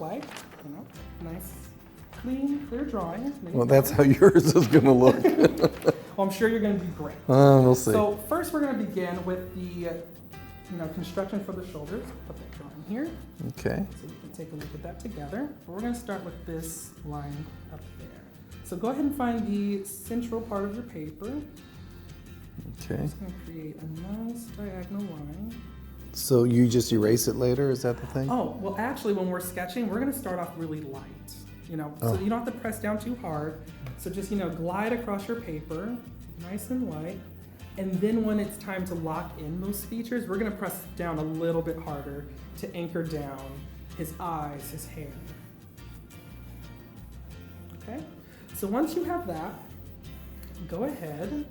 like. You know, nice, clean, clear drawing. Well, that's how yours is going to look. Well, I'm sure you're going to be great. We'll see. So first we're going to begin with the construction for the shoulders. Put that drawing here. Okay. So we can take a look at that together. But we're going to start with this line up there. So go ahead and find the central part of your paper. Okay. I'm just going to create a nice diagonal line. So you just erase it later? Is that the thing? Oh, well actually when we're sketching, we're going to start off really light. So you don't have to press down too hard. So just, glide across your paper, nice and light. And then when it's time to lock in those features, we're going to press down a little bit harder to anchor down his eyes, his hair. Okay? So once you have that, go ahead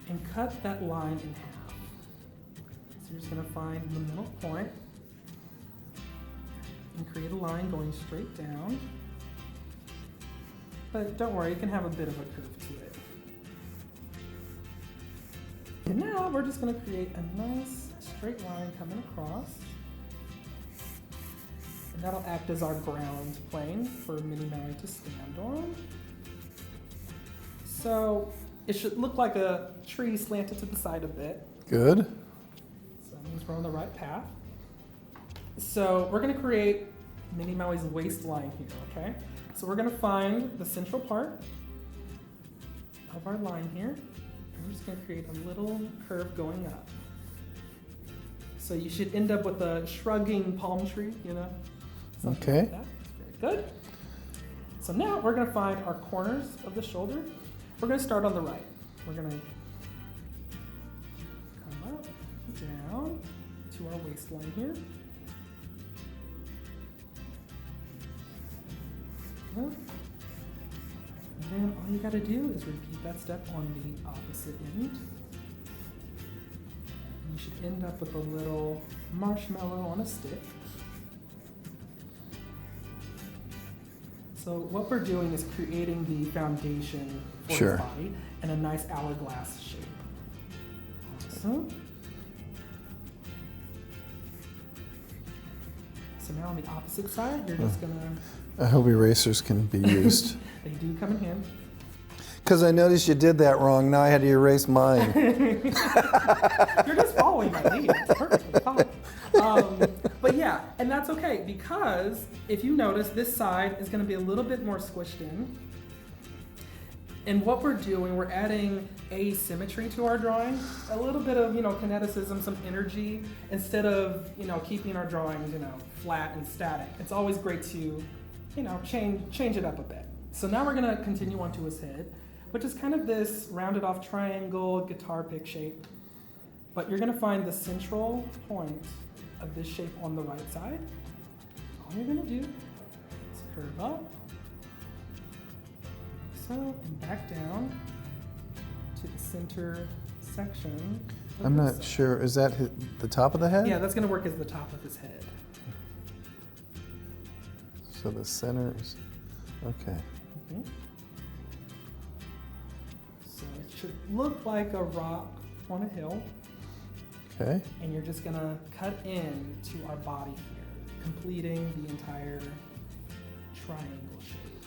and cut that line in half. So you're just going to find the middle point and create a line going straight down. But don't worry, you can have a bit of a curve to it. And now we're just going to create a nice straight line coming across. And that'll act as our ground plane for Minnie Maui to stand on. So it should look like a tree slanted to the side a bit. Good. So that means we're on the right path. So we're going to create Minnie Maui's waistline here, okay? So we're going to find the central part of our line here. And we're just going to create a little curve going up. So you should end up with a shrugging palm tree, something Okay. like that. Very good. So now we're going to find our corners of the shoulder. We're going to start on the right. We're going to come up, down to our waistline here. And then all you got to do is repeat that step on the opposite end. You should end up with a little marshmallow on a stick. So what we're doing is creating the foundation for Sure. his body in a nice hourglass shape. Awesome. So now on the opposite side, you're just gonna... I hope erasers can be used. They do come in handy. Because I noticed you did that wrong. Now I had to erase mine. You're just following my lead. It's perfectly fine. But yeah, and that's okay because if you notice, this side is going to be a little bit more squished in. And what we're doing, we're adding asymmetry to our drawing, a little bit of kineticism, some energy, instead of keeping our drawings flat and static. It's always great to change it up a bit. So now we're going to continue onto his head, which is kind of this rounded off triangle guitar pick shape. But you're going to find the central point of this shape on the right side. All you're going to do is curve up, like so, and back down to the center section. I'm not sure. Is that the top of the head? Yeah, that's going to work as the top of his head. So the center is, okay. Mm-hmm. So it should look like a rock on a hill. Okay. And you're just gonna cut in to our body here, completing the entire triangle shape.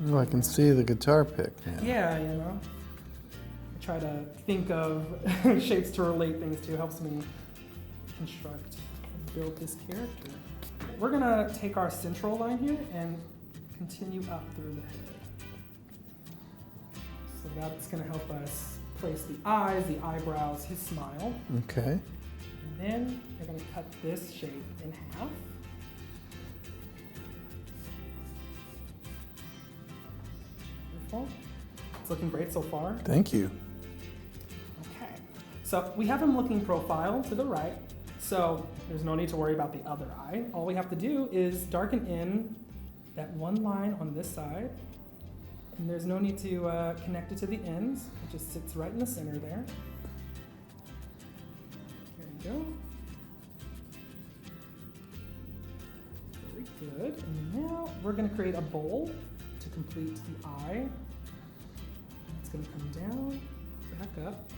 Oh, I can see the guitar pick now. Yeah, I try to think of shapes to relate things to. Helps me construct and build this character. We're gonna take our central line here and continue up through the head. So that's gonna help us place the eyes, the eyebrows, his smile. Okay. And then you're going to cut this shape in half. Wonderful. It's looking great so far. Thank you. Okay. So we have him looking profile to the right. So there's no need to worry about the other eye. All we have to do is darken in that one line on this side. And there's no need to connect it to the ends. It just sits right in the center there. There you go. Very good. And now we're going to create a bowl to complete the eye. It's going to come down, back up.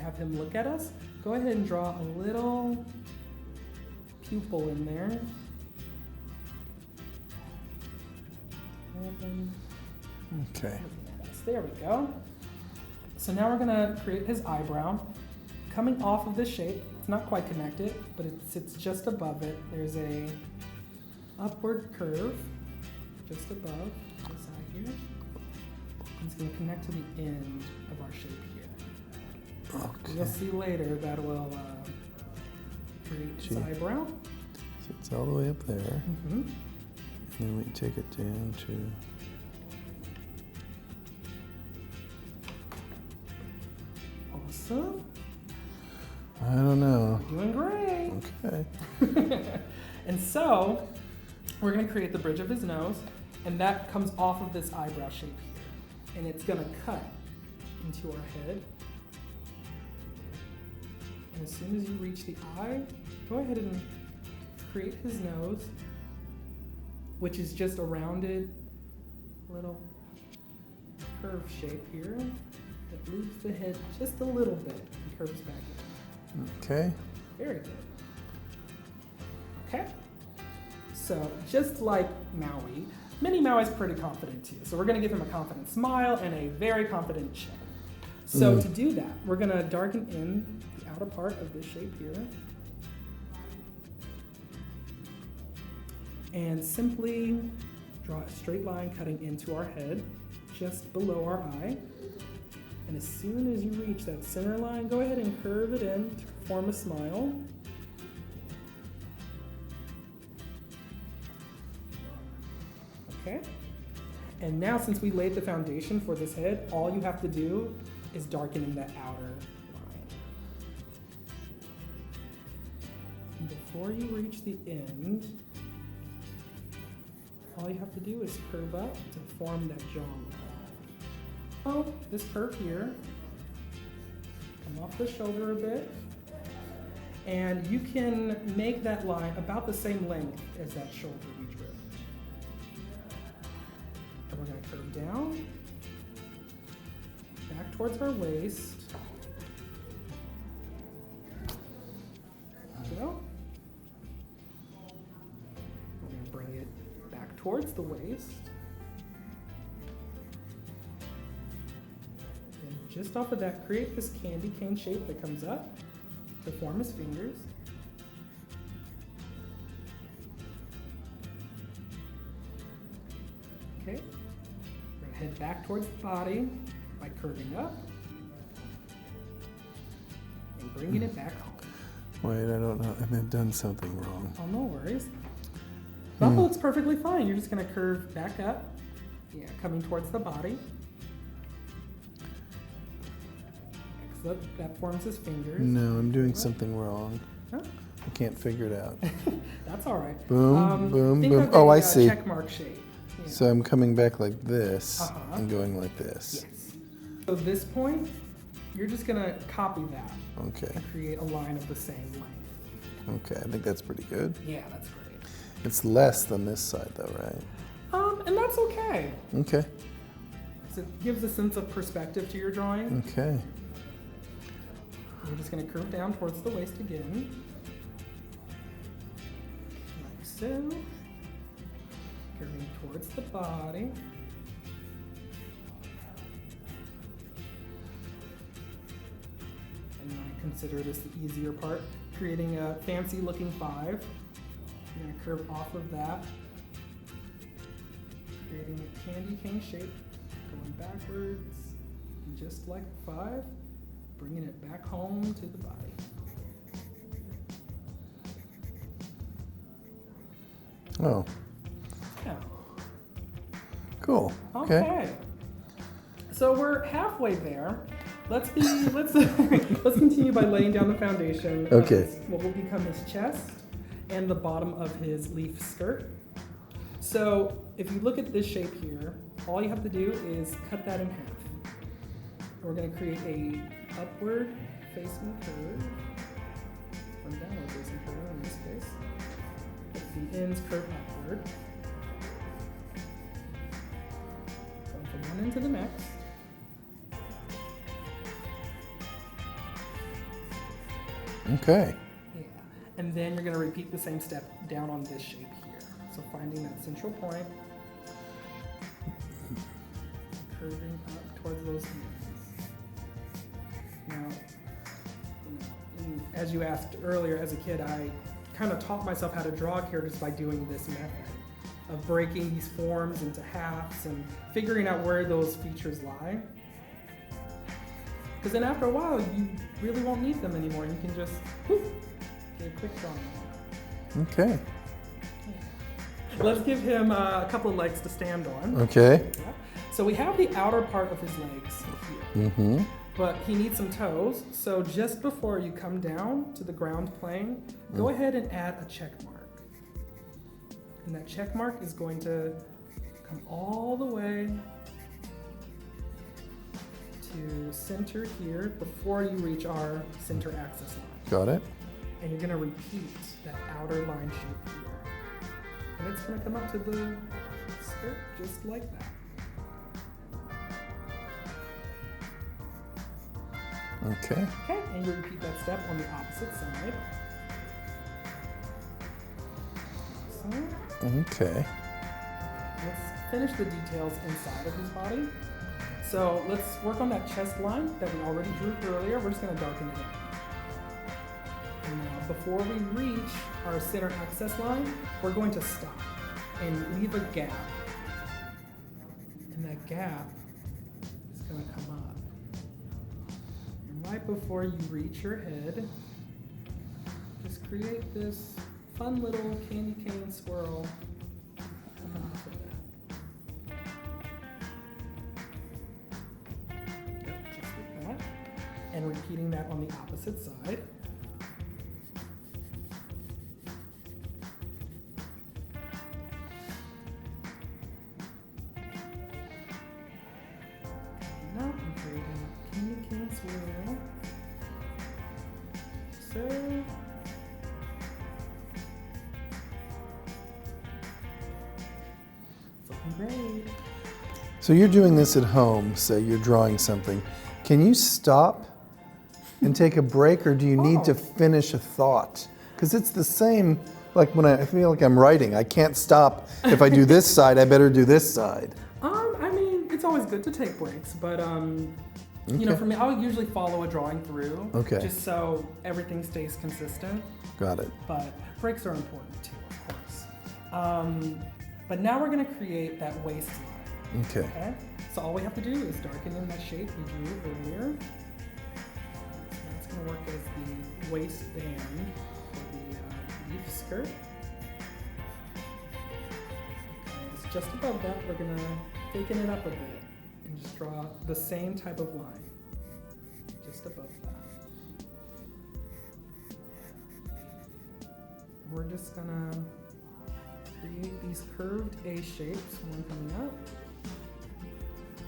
have him look at us, go ahead and draw a little pupil in there. Okay. There we go. So now we're gonna create his eyebrow. Coming off of this shape, it's not quite connected, but it sits just above it. There's a upward curve just above this side here. And it's gonna connect to the end of our shape here. Okay. You'll see later that will create his eyebrow. Sits all the way up there. Mm-hmm. And then we take it down to... Awesome. I don't know. You're doing great. Okay. And so, we're gonna create the bridge of his nose, and that comes off of this eyebrow shape here. And it's gonna cut into our head. And as soon as you reach the eye, go ahead and create his nose, which is just a rounded little curve shape here that moves the head just a little bit and curves back in. Okay. Very good. Okay. So just like Maui, Mini Maui's pretty confident too. So we're gonna give him a confident smile and a very confident chin. So to do that, we're gonna darken in the outer part of this shape here. And simply draw a straight line cutting into our head, just below our eye. And as soon as you reach that center line, go ahead and curve it in to form a smile. Okay. And now since we laid the foundation for this head, all you have to do is darken in that outer line. And before you reach the end, all you have to do is curve up to form that jawline. Oh, this curve here, come off the shoulder a bit, and you can make that line about the same length as that shoulder we drew. And we're going to curve down, back towards our waist. There we go. We're going to bring it back towards the waist. Just off of that, create this candy cane shape that comes up to form his fingers. Okay, we're gonna head back towards the body by curving up and bringing it back home. Wait, I don't know. I may have done something wrong. Oh, no worries. That looks perfectly fine. You're just gonna curve back up, yeah, coming towards the body. That forms his fingers. No, I'm doing something wrong. Huh? I can't figure it out. That's all right. Boom, boom, think boom. Of Oh, a, I see. Check mark shape. Yeah. So I'm coming back like this and going like this. Yes. So at this point, you're just gonna copy that Okay. and create a line of the same length. Okay, I think that's pretty good. Yeah, that's great. It's less than this side though, right? And that's okay. Okay. So it gives a sense of perspective to your drawing. Okay. You're just going to curve down towards the waist again, like so. Curving towards the body. And I consider this the easier part, creating a fancy looking 5. You're going to curve off of that, creating a candy cane shape, going backwards, and just like a 5. Bringing it back home to the body. Oh. Yeah. Cool. Okay. So we're halfway there. Let's let's continue by laying down the foundation. Okay. Of what will become his chest and the bottom of his leaf skirt. So if you look at this shape here, all you have to do is cut that in half. We're going to create a upward facing curve, or downward facing curve in this case. Let the ends curve upward. Going from one end to the next. Okay. Yeah. And then you're going to repeat the same step down on this shape here. So finding that central point, curving up towards those hands. Now, as you asked earlier, as a kid, I kind of taught myself how to draw characters by doing this method of breaking these forms into halves and figuring out where those features lie. Because then after a while, you really won't need them anymore. You can just whoop, get a quick drawing. Okay. Let's give him a couple of legs to stand on. Okay. Yeah. So we have the outer part of his legs here. Mm-hmm. But he needs some toes, so just before you come down to the ground plane, go ahead and add a check mark. And that check mark is going to come all the way to center here before you reach our center axis line. Got it. And you're gonna repeat that outer line shape here. And it's gonna come up to the skirt just like that. Okay. Okay, and you repeat that step on the opposite side. So, Okay. let's finish the details inside of his body. So let's work on that chest line that we already drew earlier. We're just gonna darken it up. And now before we reach our center access line, we're going to stop and leave a gap. And that gap is gonna come up. Right before you reach your head, just create this fun little candy cane swirl coming off of that. Yep, just like that. And repeating that on the opposite side. Now I'm creating a candy cane swirl. So. It's looking great. So you're doing this at home, say you're drawing something. Can you stop and take a break, or do you need to finish a thought? Because it's the same, like when I feel like I'm writing, I can't stop. If I do this side, I better do this side. I mean, it's always good to take breaks, but you know, for me, I would usually follow a drawing through, just so everything stays consistent. Got it. But breaks are important too, of course. But now we're gonna create that waistline. Okay. So all we have to do is darken in that shape we drew earlier. That's gonna work as the waistband for the leaf skirt. Okay, just above that, we're gonna thicken it up a bit and just draw the same type of line, just above that. We're just gonna create these curved A shapes, one coming up,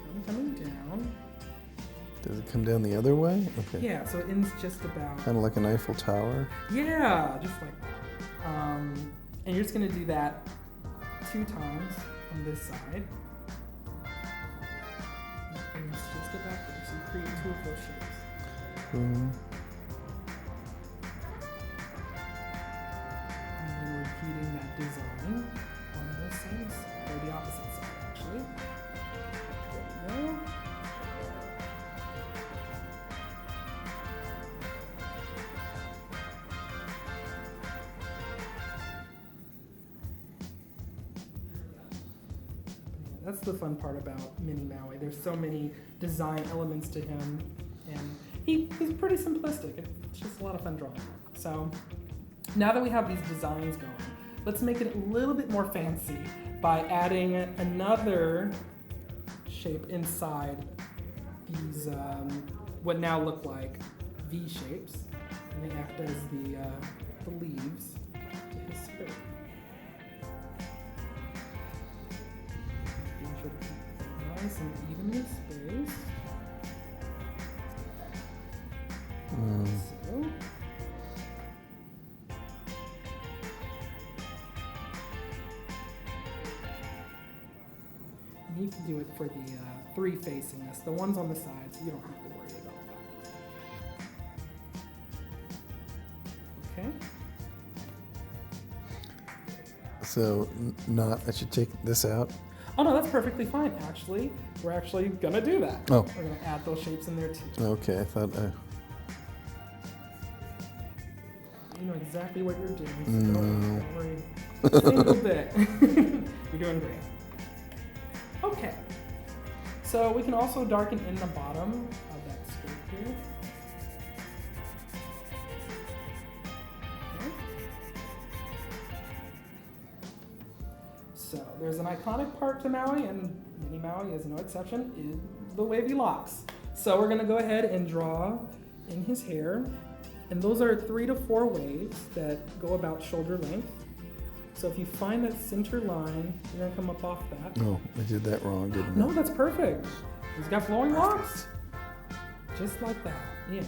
one coming down. Does it come down the other way? Okay. Yeah, so it ends just about. Kind of like an Eiffel Tower. Yeah, just like that. And you're just gonna do that 2 times on this side. And it's just about there, so you create 2 of those shapes. Boom. And then repeating that design on this side, or the opposite side actually. There we go. That's the fun part about Mini Maui. There's so many design elements to him, and he's pretty simplistic. It's just a lot of fun drawing. So now that we have these designs going, let's make it a little bit more fancy by adding another shape inside these what now look like V shapes, and they act as the leaves to his skirt. Sure to keep nice and evenly spaced. So. And you can do it for the 3 facing us. The ones on the sides, you don't have to worry about Okay. So, not, I should take this out? Oh no, that's perfectly fine. Actually, we're actually gonna do that. Oh. We're gonna add those shapes in there too. Okay, I thought, You know exactly what you're doing. So don't worry a single bit. You're doing great. Okay. So we can also darken in the bottom of that skirt here. Okay. So there's an iconic part to Maui, and Mini Maui is no exception, is the wavy locks. So we're gonna go ahead and draw in his hair. And those are 3 to 4 waves that go about shoulder length. So if you find that center line, you're gonna come up off that. oh, I did that wrong, didn't I? No, that's perfect. He's got flowing locks. Just like that, yeah.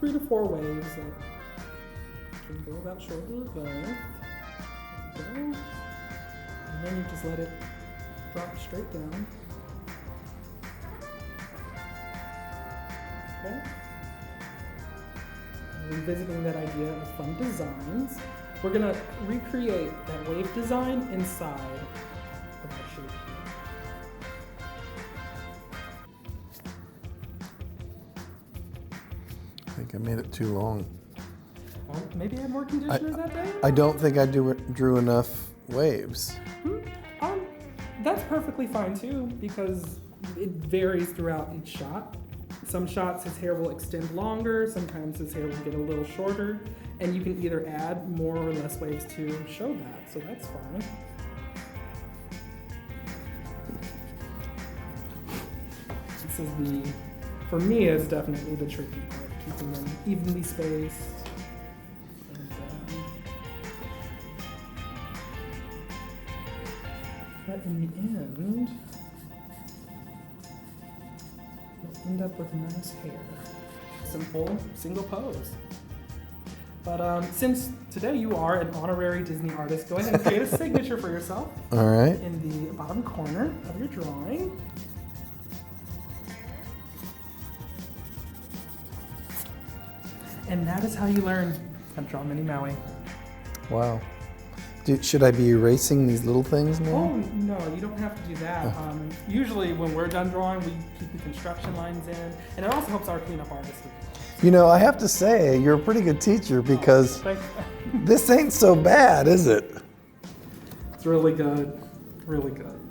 3 to 4 waves that can go about shoulder length. There we go. And then you just let it drop straight down. Okay. Revisiting that idea of fun designs, we're gonna recreate that wave design inside of our shape I think I made it too long. Well, maybe add more conditioner that day? I don't think I drew enough waves. That's perfectly fine too, because it varies throughout each shot. Some shots his hair will extend longer, sometimes his hair will get a little shorter, and you can either add more or less waves to show that, so that's fine. This is for me, it's definitely the tricky part, keeping them evenly spaced. But in the end, you'll end up with nice hair. Simple, single pose. But since today you are an honorary Disney artist, go ahead and create a signature for yourself. All right. In the bottom corner of your drawing. And that is how you learn how to draw Mini Maui. Wow. Should I be erasing these little things now? Oh, no, you don't have to do that. Usually when we're done drawing, we keep the construction lines in, and it also helps our cleanup artists. You know, I have to say, you're a pretty good teacher because this ain't so bad, is it? It's really good, really good.